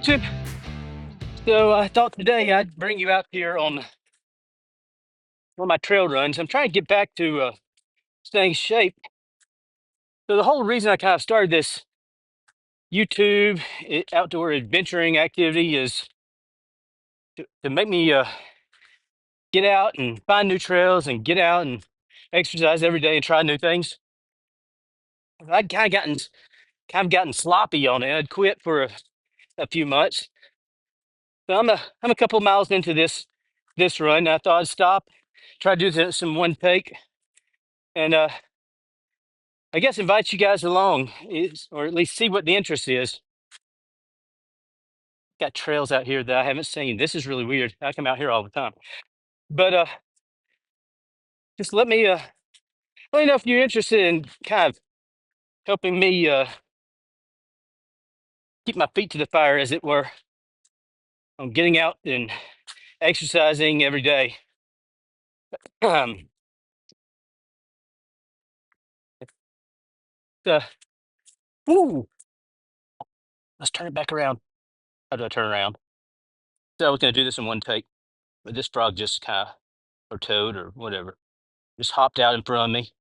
YouTube. So I thought today I'd bring you out here on one of my trail runs. I'm trying to get back to staying in shape. So the whole reason I kind of started this YouTube outdoor adventuring activity is to make me get out and find new trails and get out and exercise every day and try new things. I'd kind of gotten sloppy on it. I'd quit for a few months. So I'm a couple miles into this run. And I thought I'd stop, try to do some one take, and I guess invite you guys along, or at least see what the interest is. Got trails out here that I haven't seen. This is really weird. I come out here all the time, but just let me know if you're interested in kind of helping me keep my feet to the fire, as it were, on getting out and exercising every day. Um, uh, Ooh, let's turn it back around. How do I turn around? So I was going to do this in one take, but this frog just kind of, or toad or whatever, just hopped out in front of me.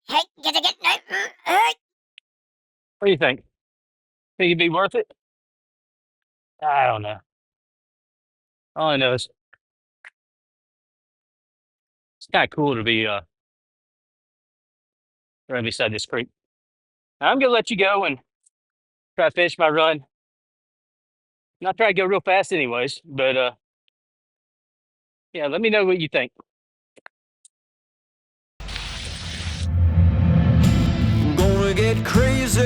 Hey, get no. Hey. What do you think? Think it'd be worth it? I don't know. All I know is it's kind of cool to be right beside this creek. I'm gonna let you go and try to finish my run. Not try to go real fast, anyways. But yeah, let me know what you think. Gonna get crazy,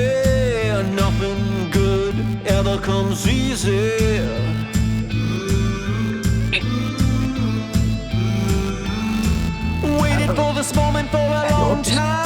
nothing good ever comes easy. Waited for this moment for a long time.